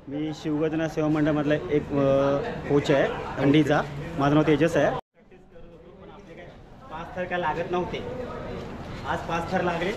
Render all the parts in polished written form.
मी शिवगजना सेवा मंडळामधला एक कोच आहे हंडीचा. माझं नाव तेजस आहे. प्रॅक्टिस करत होतो पण आपले काय 5 थर काय लागत नव्हते. आज 5 थर लागले.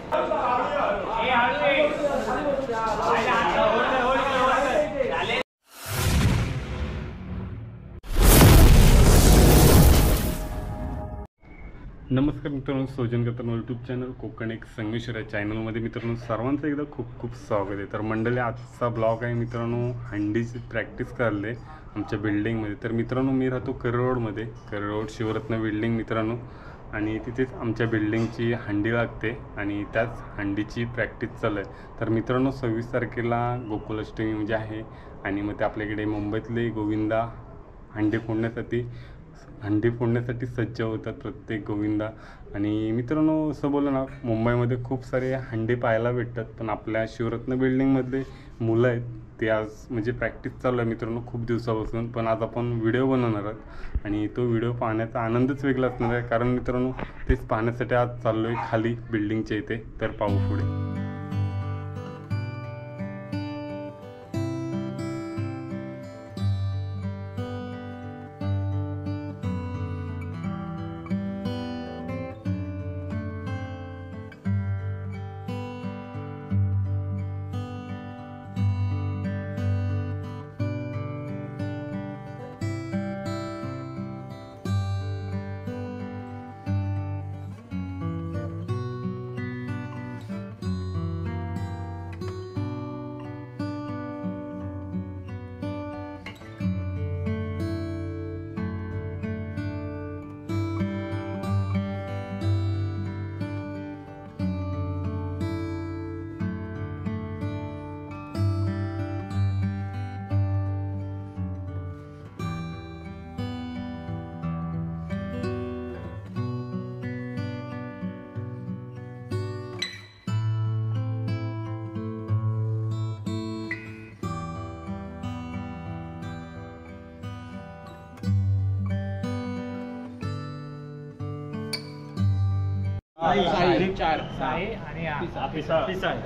नमस्कार मित्रांनो, सोजन कतन यूट्यूब चॅनल कोकण एक संगमेश्वर या चॅनलमध्ये मित्रांनो सर्वांचं एकदा खूप खूप स्वागत आहे. तर मंडळी, आजचा ब्लॉग आहे मित्रांनो हंडीची प्रॅक्टिस करले आमच्या बिल्डिंगमध्ये. तर मित्रांनो, मी राहतो करोडमध्ये, करोड शिवरत्न बिल्डिंग मित्रांनो. आणि तिथेच आमच्या बिल्डिंगची हंडी लागते आणि त्याच हंडीची प्रॅक्टिस चालू आहे. तर मित्रांनो, 26 तारखेला गोकुलाष्टमी म्हणजे आहे आणि मग ते आपल्याकडे मुंबईतले गोविंदा हंडी फोडण्यासाठी सज्ज होतात प्रत्येक गोविंदा. आणि मित्रांनो, असं बोललं ना, मुंबईमध्ये खूप सारे हंडी पाहायला भेटतात, पण आपल्या शिवरत्न बिल्डिंगमधले मुलं आहेत ते आज म्हणजे प्रॅक्टिस चालू आहे मित्रांनो खूप दिवसापासून. पण आज आपण व्हिडिओ बनवणार आहोत आणि तो व्हिडिओ पाहण्याचा आनंदच वेगळा असणार आहे. कारण मित्रांनो, तेच पाहण्यासाठी आज चाललो आहे खाली बिल्डिंगच्या इथे. तर पाहू पुढे.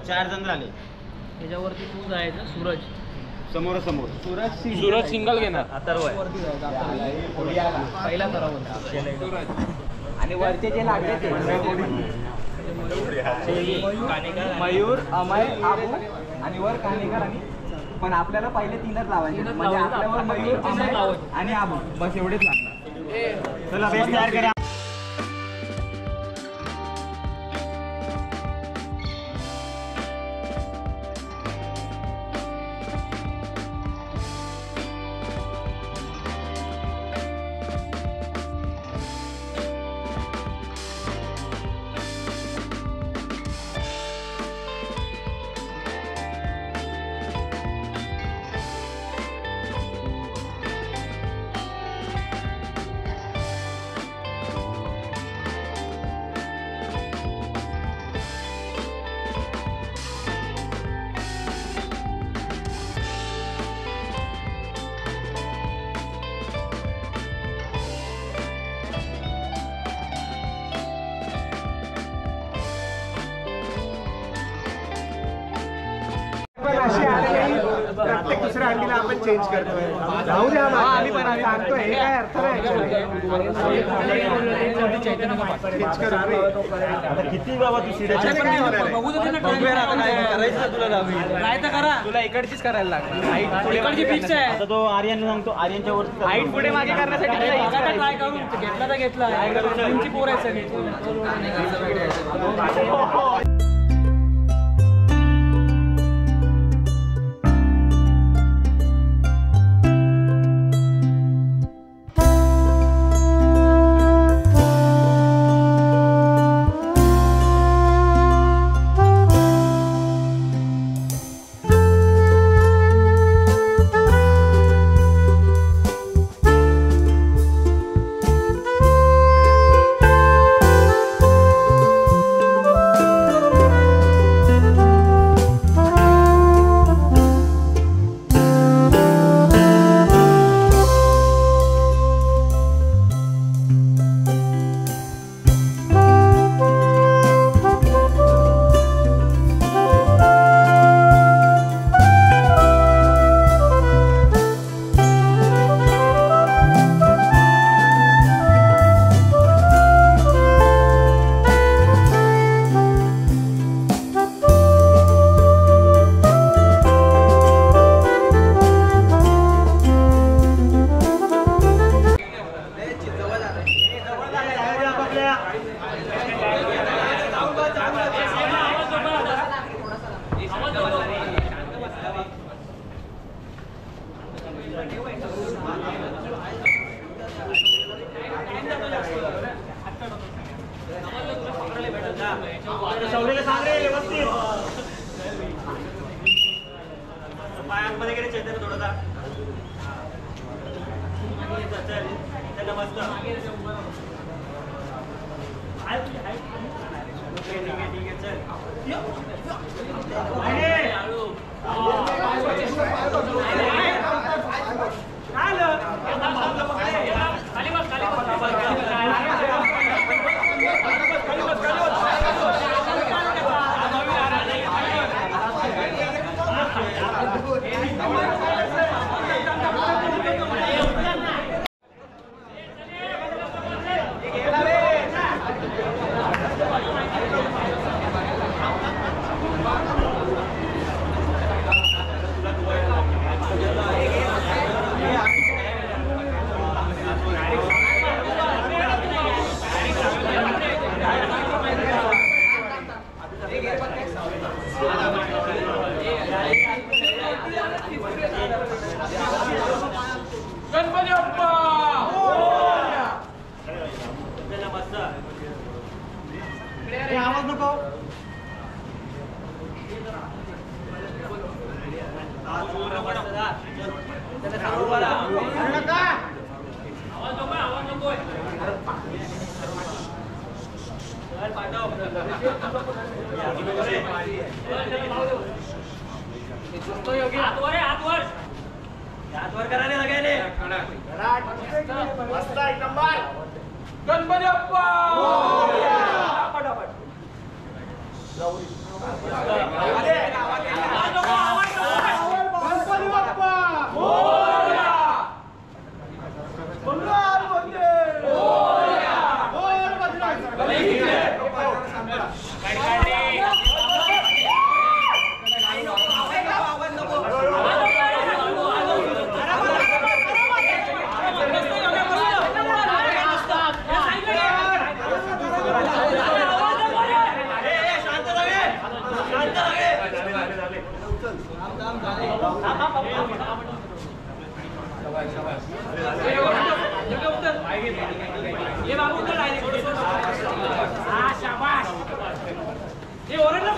चार जण झाले. त्याच्यावरती तू जायचं. सूरज समोर सूरज सिंगल घेणार. अथर्व पहिला सराव आणि वरचे जे लागले ते मयूर, अमय, आबू आणि वर कानेकर. आणि पण आपल्याला पहिले 3च लावायचे, म्हणजे आपल्यावर मयूर, अमय आणि आबू बस एवढेच लागणार. चला बेस तयार करा. प्रत्येक दुसऱ्या हंडीला आपण चेंज करतोय. राहू द्या, आम्ही पण सांगतोय हे काय अर्थ नाही. किती बाबा तू तुला इकडचीच करायला लागणार. इकडची फिक्स आहे. आता तो आर्यन सांगतो, आर्यनच्या वरती हाईट पुढे मागे करण्यासाठी ट्राय करून घेतला तर घेतला. पोर आहे सगळी. सवडीला सांग रे व्यवस्थित पायांमध्ये गेले चैतन्य थोडासा चल मस्त ठीक आहे चल आवाज नको हातवर करा रे सगळ्यांनी मस्त एक नंबर गणपती बाप्पा पटापट गणपती बाप्पा ये बाबू उतर डायरेक्ट हां शाबाश ये ओरडला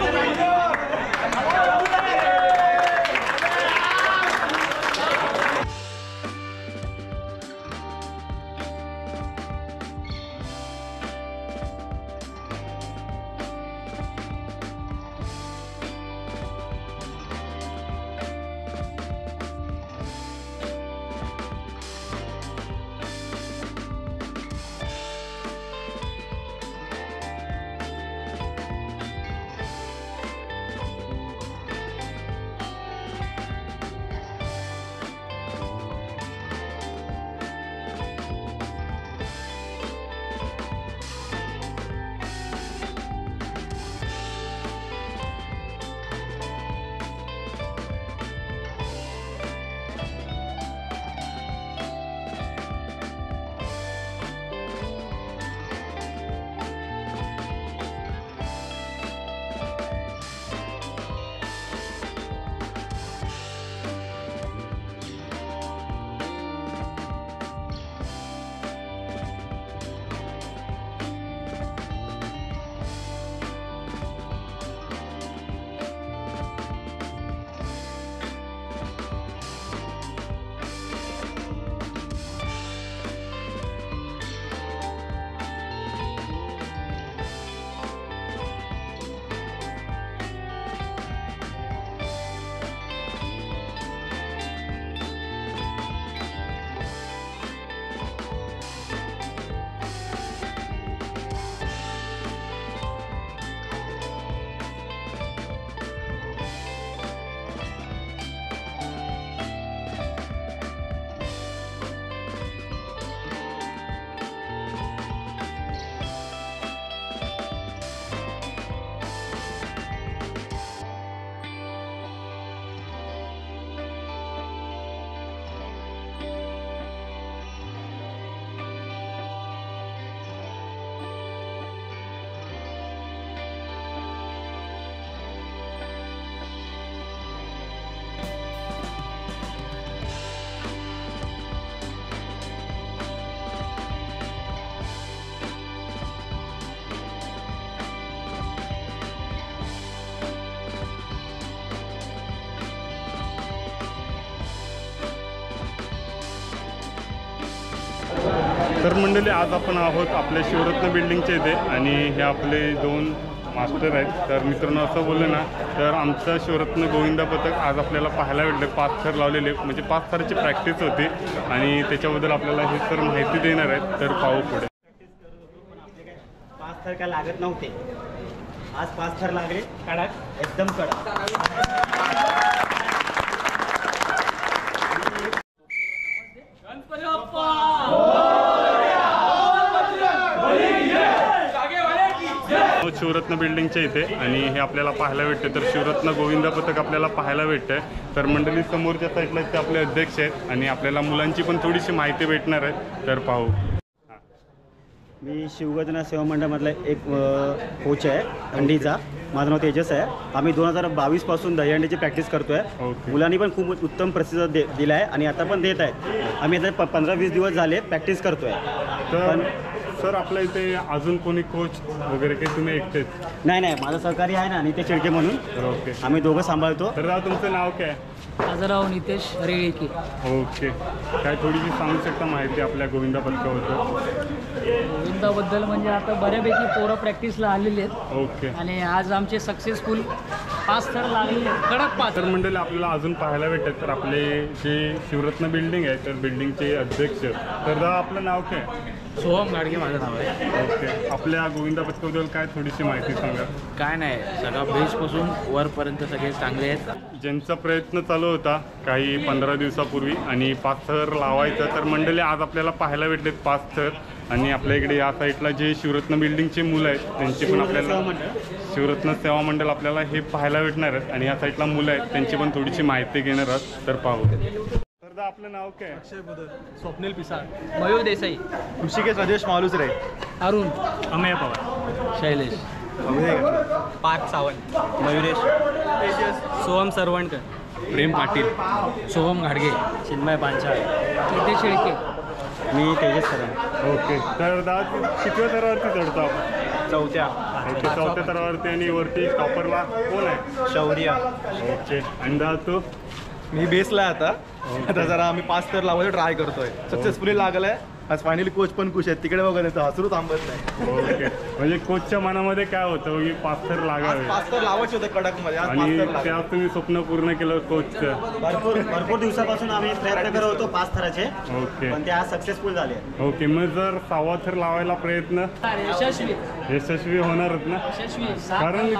तर मंडळी आज आपण आहोत आपल्या शिवरत्न बिल्डिंगच्या इथे आणि हे आपले 2 मास्टर आहेत. तर मित्रांनो असं बोललं ना तर आमचं शिवरत्न गोविंदा पथक आज आपल्याला पाहायला भेटले. 5 थर लावलेले म्हणजे 5 थराची प्रॅक्टिस होती आणि त्याच्याबद्दल आपल्याला हे सर माहिती देणार आहेत. तर पाहू पुढे. 5 थर काय लागत नव्हते. आज 5 थर लागले कडक, एकदम कडक. शिवरत्न बिल्डिंगच्या इथे आणि हे आपल्याला पाहायला भेटते. तर शिवरत्न गोविंदा पथक आपल्याला पाहायला भेटतंय. तर मंडळी समोरच्या साईडला ते आपले अध्यक्ष आहेत आणि आपल्याला मुलांची पण थोडीशी माहिती भेटणार आहे. तर पाहू. मी शिवगजना सेवा मंडळमधला एक कोच आहे अंडीचा. माझं नाव तेजस आहे. आम्ही 2022 पासून दहीहंडीची प्रॅक्टिस करतोय. ओके. मुलांनी पण खूप उत्तम प्रतिसाद दिला आहे आणि आता पण देत आहेत. आम्ही आता 15-20 दिवस झाले प्रॅक्टिस करतोय. तर सर आपल्या इथे अजून कोणी कोच वगैरे काही तुम्ही एकटेच? नाही, माझं सहकारी आहे ना नितेश चिडके म्हणून. ओके. आम्ही दोघं सांभाळतो. तर दादा तुमचं नाव काय? माझं नाव नितेश रेळके. ओके. काय थोडीशी सांगू शकता माहिती आपल्या गोविंदा पथकाबद्दल? गोविंदाबद्दल म्हणजे आता बऱ्यापैकी पोरं प्रॅक्टिसला आलेली आहेत ओके. आणि आज आमचे सक्सेसफुल 5 थर लागलेले आहेत. कडक 5. तर मंडळी आपल्याला अजून पाहायला भेटतात. तर आपले जे शिवरत्न बिल्डिंग आहे तर बिल्डिंगचे अध्यक्ष. तर दादा आपलं नाव काय? सोहम गाडगे माझं नाव आहे. ओके. आपल्या गोविंदा पथकाबद्दल काय थोडीशी माहिती सांगा. काय नाही, सगळं बेसपासून वरपर्यंत सगळे चांगले आहेत. ज्यांचा प्रयत्न चालू होता काही 15 दिवसापूर्वी आणि 5 थर लावायचा. तर मंडळी आज आपल्याला पाहायला भेटलेत 5 थर आणि आपल्या इकडे या साईडला जे शिवरत्न बिल्डिंगचे मुलं आहेत त्यांची पण आपल्याला शिवरत्न सेवा मंडळ आपल्याला हे पाहायला भेटणार आहेत आणि या साईडला मुलं आहेत त्यांची पण थोडीशी माहिती घेणार आहोत. तर पाहू. तर दा आपलं नाव काय? अक्षय बदल, स्वप्नील पिसाळ, मयूर देसाई, ऋषिकेश राजेश मालुसरे, अरुण, अमेय पवार, शैलेश, पार्थ सावंत, मयुरेश, सोहम सरवणकर, प्रेम पाटील, सोहम घाडगे, चिन्मय पांचाळ, नितेश शेळके. मी तेजस सर. ओके. तर दा कितव्या थरावरती चढतो आपण? चौथ्या, ओके. 4थ्या थरावरती आणि वरती टॉपरला कोण आहे? शौर्य. ओके. आणि दा तू? मी बेसला आहे आता जरा आम्ही 5 थर लावायचं ट्राय करतोय. सक्सेसफुली लागलाय. आज फायनली कोच पण खुश आहेत. तिकडे बघा नाही हसरू थांबत नाही. ओके. म्हणजे कोचच्या मनामध्ये काय होतं की 5 थर लागावे 5 थर लावायचे होते कडक मध्ये. आज 5 आणि थर लागले. त्यात तुम्ही स्वप्न पूर्ण केलं कोचचं? भरपूर दिवसापासून आम्ही प्रयत्न करत होतो 5 थराचे, ओके. पण ते आज सक्सेसफुल झाले. ओके. मग जर 6वा थर लावायला प्रयत्न यशस्वी यशस्वी होणारच ना? यशस्वी कारण